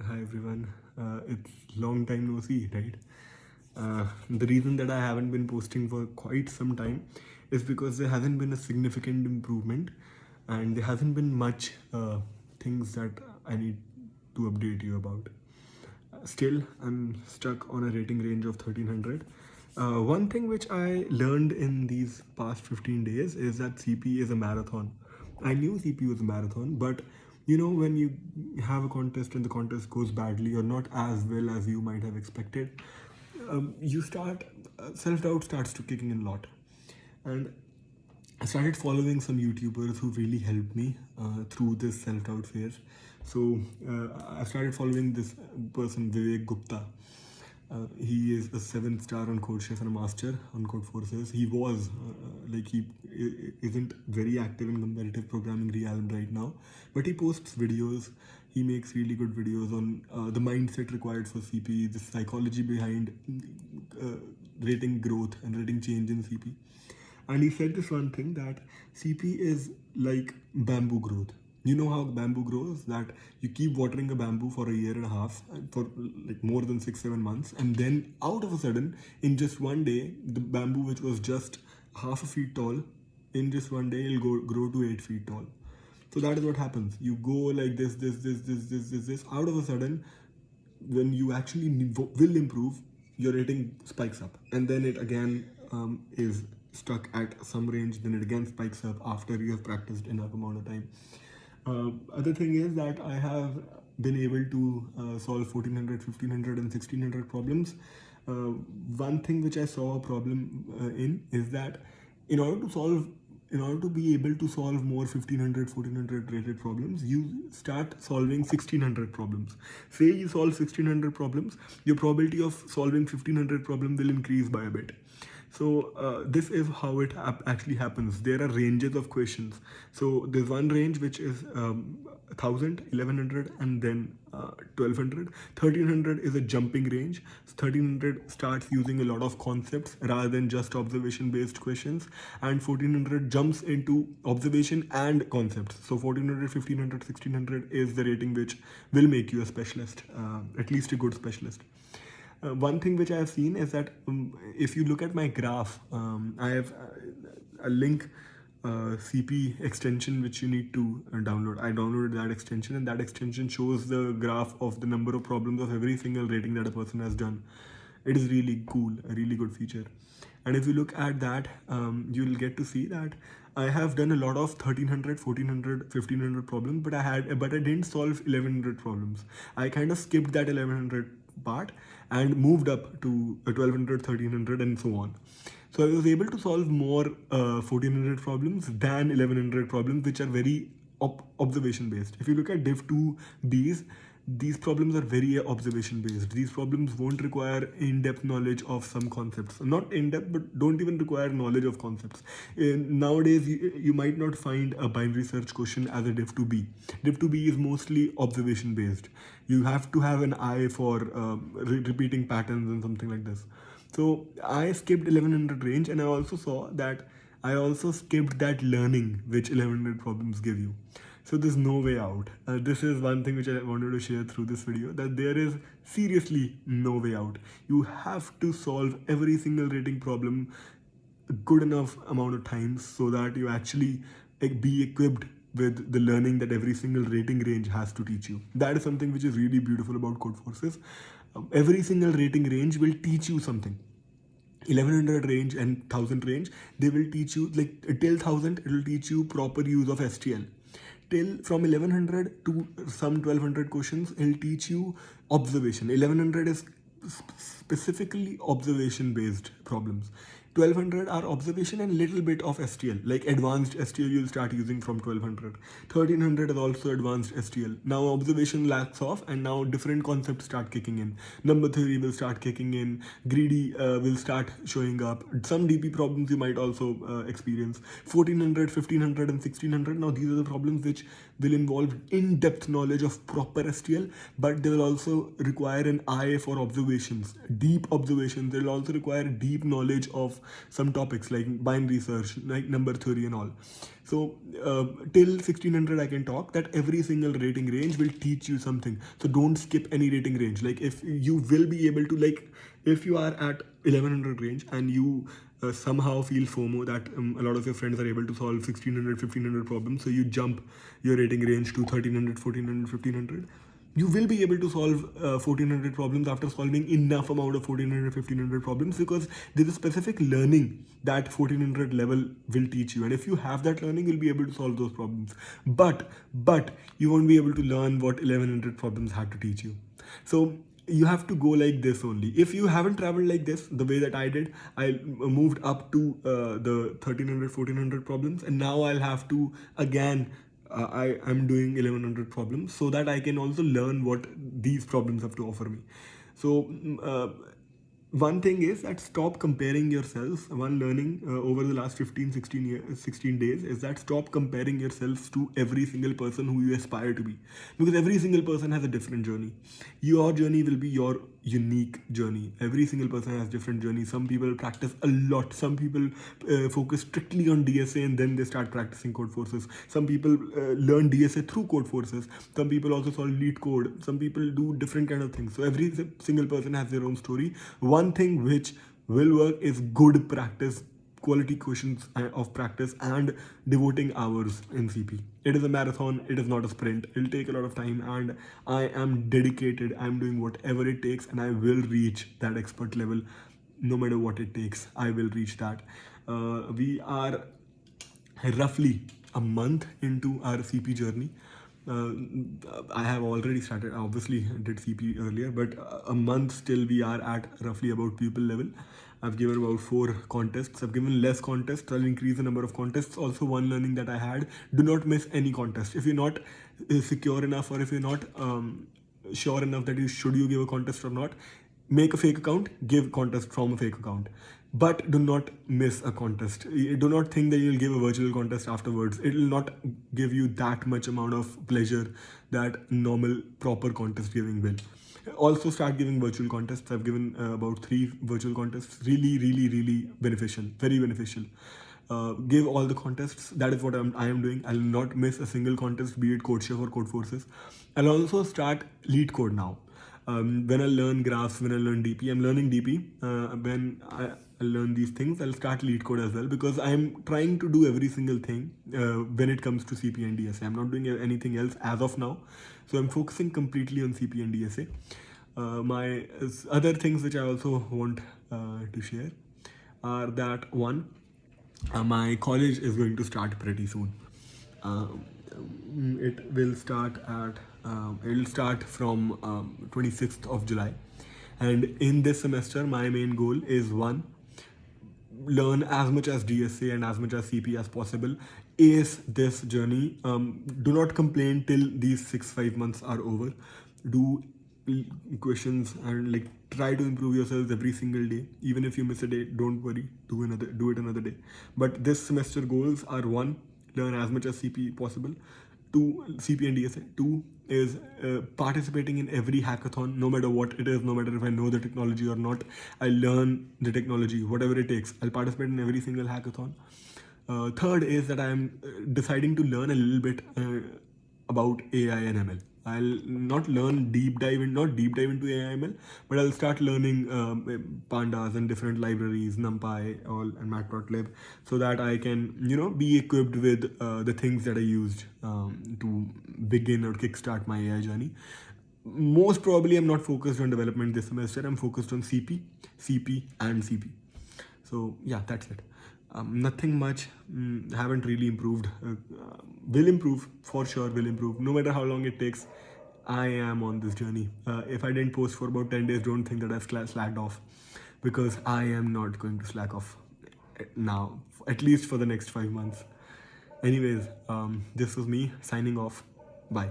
Hi everyone. It's long time no see, right? The reason that I haven't been posting for quite some time is because there hasn't been a significant improvement, and there hasn't been much things that I need to update you about. Still, I'm stuck on a rating range of 1300. One thing which I learned in these past 15 days is that CP is a marathon. I knew CP was a marathon, but when you have a contest and the contest goes badly or not as well as you might have expected, you start, self doubt starts to kicking in a lot. And I started following some YouTubers who really helped me through this self-doubt phase. So I started following this person, Vivek Gupta. He is a 7-star on CodeChef and a master on Codeforces. He was he isn't very active in competitive programming realm right now, but he posts videos. He makes really good videos on the mindset required for CP, the psychology behind rating growth and rating change in CP. And he said this one thing, that CP is like bamboo growth. You know how bamboo grows? That you keep watering a bamboo for a year and a half, for like more than 6-7 months, and then out of a sudden, in just one day, the bamboo which was just half a feet tall, in just one day, it'll grow to 8 feet tall. So that is what happens. You go like this. Out of a sudden, when you actually will improve, your rating spikes up, and then it again is stuck at some range. Then it again spikes up after you have practiced enough amount of time. Other thing is that I have been able to solve 1400, 1500, and 1600 problems. One thing which I saw a problem in is that in order to solve in order to be able to solve more 1500, 1400 rated problems, you start solving 1600 problems. Say you solve 1600 problems, your probability of solving 1500 problem will increase by a bit. So this is how it actually happens. There are ranges of questions. So there's one range which is 1000, 1100, and then 1200. 1300 is a jumping range. 1300 starts using a lot of concepts rather than just observation based questions, and 1400 jumps into observation and concepts. So 1400, 1500, 1600 is the rating which will make you a specialist, at least a good specialist. One thing which I have seen is that if you look at my graph, I have a link CP extension which you need to download. I downloaded that extension, and that extension shows the graph of the number of problems of every single rating that a person has done. It is really cool, a really good feature. And if you look at that, you'll get to see that I have done a lot of 1300, 1400, 1500 problems, but I didn't solve 1100 problems. I kind of skipped that 1100 part and moved up to 1200, 1300, and so on. So I was able to solve more 1400 problems than 1100 problems, which are very observation based. If you look at Div 2Bs, these problems are very observation based. These problems won't require in-depth knowledge of some concepts. Not in-depth, but don't even require knowledge of concepts. Nowadays, you might not find a binary search question as a Div 2B. Div 2B is mostly observation based. You have to have an eye for repeating patterns and something like this. So I skipped 1100 range, and I also saw that I also skipped that learning which 1100 problems give you. So there's no way out. This is one thing which I wanted to share through this video, that there is seriously no way out. You have to solve every single rating problem a good enough amount of times so that you actually be equipped with the learning that every single rating range has to teach you. That is something which is really beautiful about Codeforces. Every single rating range will teach you something. 1100 range and 1000 range, they will teach you, like till 1000 it will teach you proper use of STL. Till from 1100 to some 1200 questions, it'll teach you observation. 1100 is specifically observation based problems. 1200 are observation and little bit of STL, like advanced STL you'll start using from 1200. 1300 is also advanced STL. Now observation lacks off, and now different concepts start kicking in. Number theory will start kicking in. Greedy will start showing up. Some DP problems you might also experience. 1400, 1500, and 1600. Now these are the problems which will involve in-depth knowledge of proper STL, but they will also require an eye for observations, deep observations. They will also require deep knowledge of some topics like binary search, like number theory and all. So till 1600 I can talk that every single rating range will teach you something. So don't skip any rating range. Like if you will be able to, like if you are at 1100 range and you somehow feel FOMO that a lot of your friends are able to solve 1600 1500 problems, so you jump your rating range to 1300 1400 1500, you will be able to solve 1400 problems after solving enough amount of 1400 1500 problems, because there's a specific learning that 1400 level will teach you, and if you have that learning you'll be able to solve those problems. But you won't be able to learn what 1100 problems had to teach you. So you have to go like this only. If you haven't traveled like this, the way that I did, I moved up to the 1300 1400 problems, and now I'll have to again I'm doing 1100 problems so that I can also learn what these problems have to offer me. So one thing is that stop comparing yourself. One learning over the last 15 16 years 16 days is that stop comparing yourself to every single person who you aspire to be, because every single person has a different journey. Your journey will be your unique journey. Every single person has different journey. Some people practice a lot, some people focus strictly on DSA and then they start practicing Codeforces. Some people learn DSA through Codeforces. Some people also solve lead code. Some people do different kind of things. So every single person has their own story. One thing which will work is good practice, quality questions of practice, and devoting hours in CP. It is a marathon, it is not a sprint. It'll take a lot of time, and I am dedicated. I'm doing whatever it takes, and I will reach that expert level no matter what it takes. I will reach that. We are roughly a month into our CP journey. I have already started, obviously did CP earlier, but a month still we are at roughly about pupil level. I've given about 4 contests. I've given less contests. I'll increase the number of contests. Also, one learning that I had: do not miss any contest. If you're not secure enough, or if you're not sure enough that you give a contest or not, make a fake account, give contest from a fake account. But do not miss a contest. Do not think that you'll give a virtual contest afterwards. It will not give you that much amount of pleasure that normal proper contest giving will. Also start giving virtual contests. I've given about 3 virtual contests. Really beneficial, very beneficial. Give all the contests. That is what I am doing. I'll not miss a single contest, be it CodeChef or Codeforces. I'll also start lead code now. When I learn graphs, when I learn DP, I'm learning DP. When I learn these things, I'll start lead code as well, because I'm trying to do every single thing when it comes to CP and DSA. I'm not doing anything else as of now. So I'm focusing completely on CP and DSA. My other things which I also want to share are that one, my college is going to start pretty soon. It will start from 26th of July, and in this semester my main goal is one, learn as much as DSA and as much as CP as possible. Ace this journey. Do not complain till these 5 months are over. Do questions and like try to improve yourselves every single day. Even if you miss a day, don't worry. Do it another day. But this semester goals are: one, learn as much as CP possible. 2, CP and DSA. 2 is participating in every hackathon, no matter what it is, no matter if I know the technology or not. I learn the technology, whatever it takes. I'll participate in every single hackathon. Third is that I'm deciding to learn a little bit about AI and ML. I'll not deep dive into AI ML, but I'll start learning pandas and different libraries, NumPy, all and Matplotlib, so that I can be equipped with the things that I used to begin or kickstart my AI journey. Most probably, I'm not focused on development this semester. I'm focused on CP, and CP. So yeah, that's it. Nothing much. Haven't really improved. Will improve for sure. Will improve no matter how long it takes. I am on this journey. If I didn't post for about 10 days, don't think that I've slacked off, because I am not going to slack off now, at least for the next 5 months. Anyways, this was me signing off. Bye.